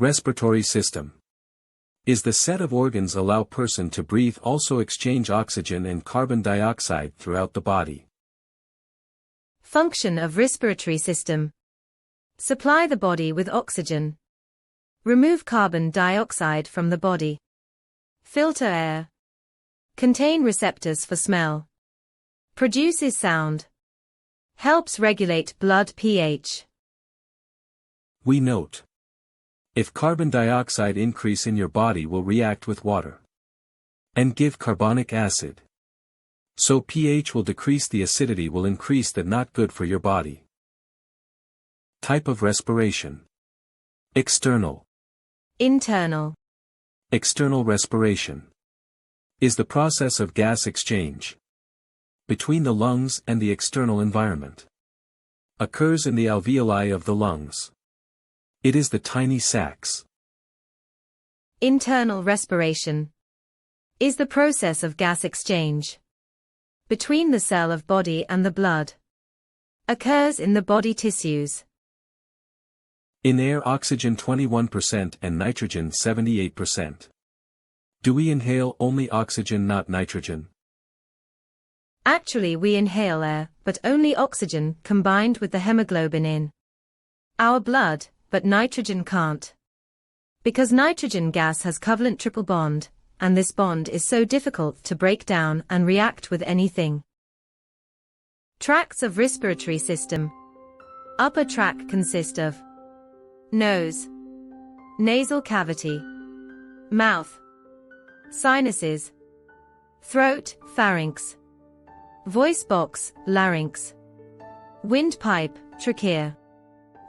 Respiratory system is the set of organs allow person to breathe, also exchange oxygen and carbon dioxide throughout the body. Function of respiratory system. Supply the body with oxygen. Remove carbon dioxide from the body. Filter air. Contain receptors for smell. Produces sound. Helps regulate blood pH. We note: if carbon dioxide increase in your body will react with water and give carbonic acid. So pH will decrease, the acidity will increase, that not good for your body. Type of respiration. External. Internal. External respiration is the process of gas exchange between the lungs and the external environment. Occurs in the alveoli of the lungs. It is the tiny sacs. Internal respiration is the process of gas exchange between the cell of body and the blood. Occurs in the body tissues. In air, oxygen 21% and nitrogen 78%. Do we inhale only oxygen, not nitrogen? Actually, we inhale air, but only oxygen combined with the hemoglobin in our blood, but nitrogen can't. Because nitrogen gas has covalent triple bond, and this bond is so difficult to break down and react with anything. Tracts of respiratory system. Upper tract consist of nose, nasal cavity, mouth, sinuses, throat, pharynx, voice box, larynx, windpipe, trachea.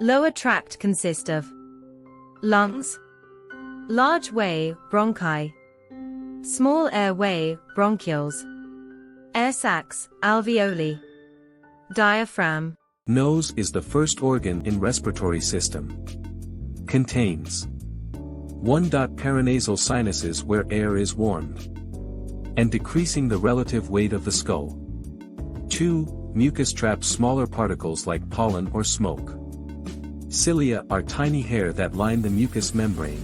Lower tract consist of lungs, large way, bronchi, small airway, bronchioles, air sacs, alveoli, diaphragm. Nose is the first organ in respiratory system. Contains 1. Paranasal sinuses where air is warmed and decreasing the relative weight of the skull. 2. Mucus traps smaller particles like pollen or smoke. Cilia are tiny hair that line the mucous membrane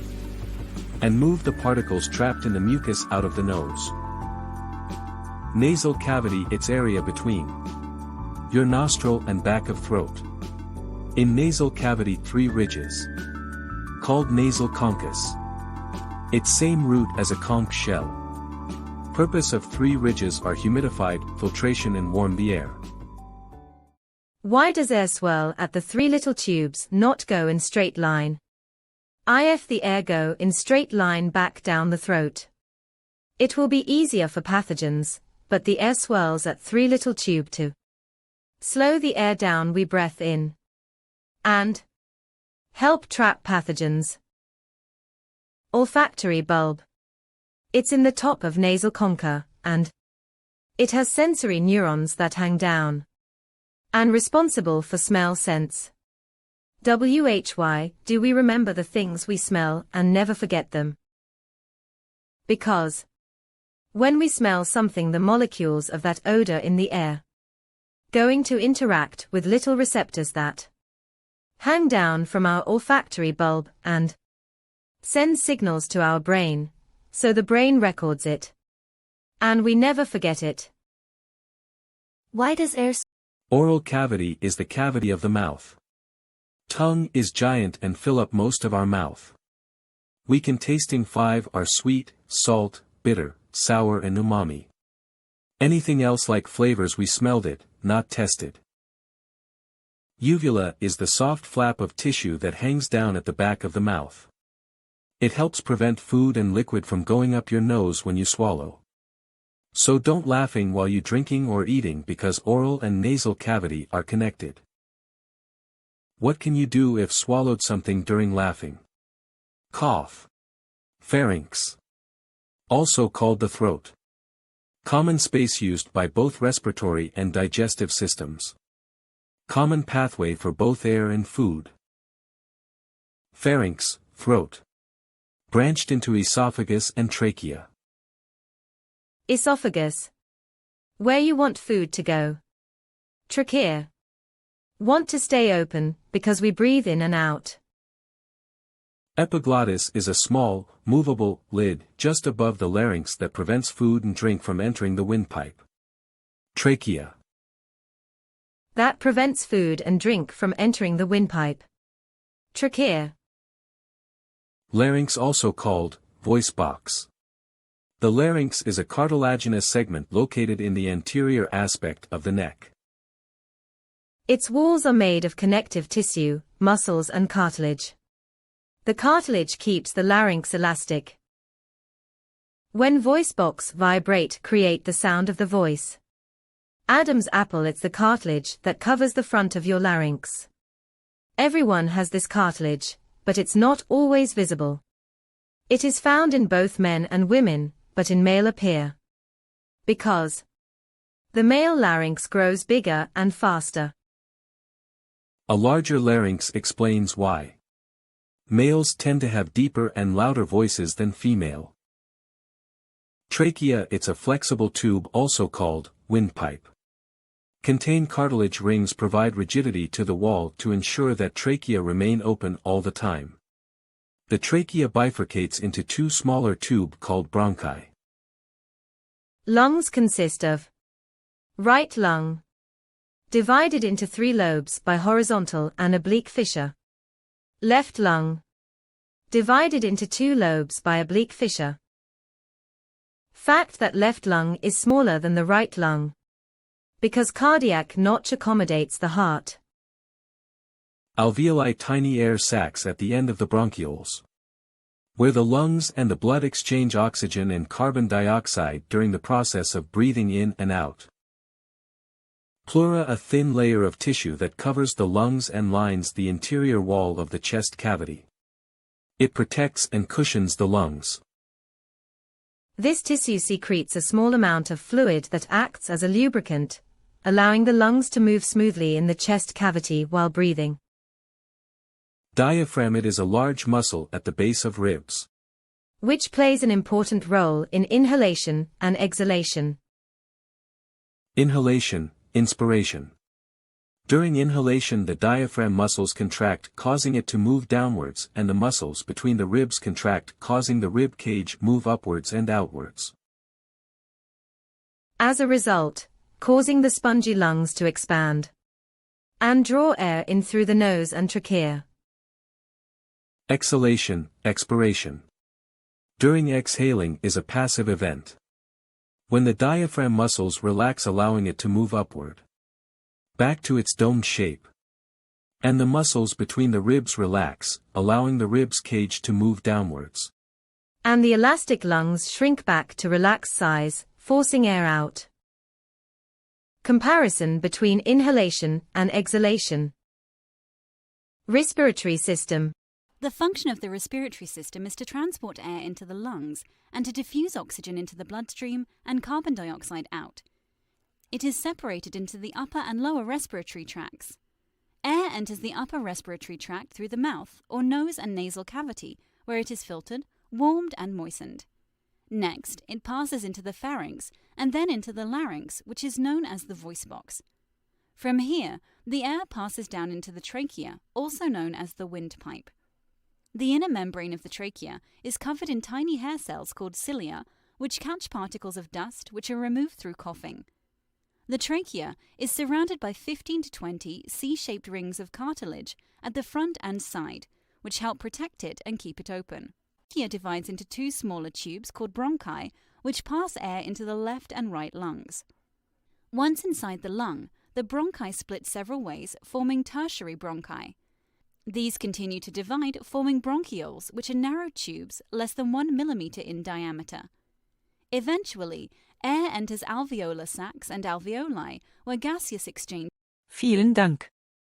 and move the particles trapped in the mucus out of the nose. Nasal cavity, its area between your nostril and back of throat. In nasal cavity 3 ridges, called nasal concus. Its same root as a conch shell. Purpose of 3 ridges are humidified, filtration and warm the air. Why does air swirl at the 3 little tubes, not go in straight line? If the air go in straight line back down the throat, it will be easier for pathogens, but the air swirls at 3 little tube to slow the air down we breath in and help trap pathogens. Olfactory bulb. It's in the top of nasal concha, and it has sensory neurons that hang down and responsible for smell sense. Why do we remember the things we smell and never forget them? Because when we smell something, the molecules of that odor in the air going to interact with little receptors that hang down from our olfactory bulb and send signals to our brain, so the brain records it and we never forget it. Why does air Oral cavity is the cavity of the mouth. Tongue is giant and fill up most of our mouth. We can tasting 5 are sweet, salt, bitter, sour and umami. Anything else like flavors we smelled it, not tested. Uvula is the soft flap of tissue that hangs down at the back of the mouth. It helps prevent food and liquid from going up your nose when you swallow. So don't laughing while you drinking or eating, because oral and nasal cavity are connected. What can you do if swallowed something during laughing? Cough. Pharynx. Also called the throat. Common space used by both respiratory and digestive systems. Common pathway for both air and food. Pharynx, throat. Branched into esophagus and trachea. Esophagus. Where you want food to go. Trachea. Want to stay open, because we breathe in and out. Epiglottis is a small, movable lid just above the larynx that prevents food and drink from entering the windpipe. Trachea. That prevents food and drink from entering the windpipe. Trachea. Larynx, also called voice box. The larynx is a cartilaginous segment located in the anterior aspect of the neck. Its walls are made of connective tissue, muscles and cartilage. The cartilage keeps the larynx elastic. When voice box vibrate, create the sound of the voice. Adam's apple, it's the cartilage that covers the front of your larynx. Everyone has this cartilage, but it's not always visible. It is found in both men and women, but in male appear. Because the male larynx grows bigger and faster. A larger larynx explains why males tend to have deeper and louder voices than female. Trachea, it's a flexible tube also called windpipe. Contain cartilage rings provide rigidity to the wall to ensure that trachea remain open all the time. The trachea bifurcates into two smaller tubes called bronchi. Lungs consist of right lung, divided into 3 lobes by horizontal and oblique fissure. Left lung, divided into 2 lobes by oblique fissure. Fact that left lung is smaller than the right lung, because cardiac notch accommodates the heart. Alveoli, tiny air sacs at the end of the bronchioles, where the lungs and the blood exchange oxygen and carbon dioxide during the process of breathing in and out. Pleura, a thin layer of tissue that covers the lungs and lines the interior wall of the chest cavity. It protects and cushions the lungs. This tissue secretes a small amount of fluid that acts as a lubricant, allowing the lungs to move smoothly in the chest cavity while breathing. Diaphragm, it is a large muscle at the base of ribs, which plays an important role in inhalation and exhalation. Inhalation, inspiration. During inhalation, the diaphragm muscles contract, causing it to move downwards, and the muscles between the ribs contract, causing the rib cage move upwards and outwards. As a result, causing the spongy lungs to expand and draw air in through the nose and trachea. Exhalation, expiration. During exhaling is a passive event. When the diaphragm muscles relax, allowing it to move upward, back to its domed shape, and the muscles between the ribs relax, allowing the ribs cage to move downwards, and the elastic lungs shrink back to relaxed size, forcing air out. Comparison between inhalation and exhalation. Respiratory system. The function of the respiratory system is to transport air into the lungs and to diffuse oxygen into the bloodstream and carbon dioxide out. It is separated into the upper and lower respiratory tracts. Air enters the upper respiratory tract through the mouth or nose and nasal cavity, where it is filtered, warmed and moistened. Next, it passes into the pharynx and then into the larynx, which is known as the voice box. From here, the air passes down into the trachea, also known as the windpipe. The inner membrane of the trachea is covered in tiny hair cells called cilia, which catch particles of dust which are removed through coughing. The trachea is surrounded by 15 to 20 C-shaped rings of cartilage at the front and side, which help protect it and keep it open. The trachea divides into 2 smaller tubes called bronchi, which pass air into the left and right lungs. Once inside the lung, the bronchi split several ways, forming tertiary bronchi. These continue to divide, forming bronchioles, which are narrow tubes less than 1 millimeter in diameter. Eventually, air enters alveolar sacs and alveoli, where gaseous exchange. Vielen Dank.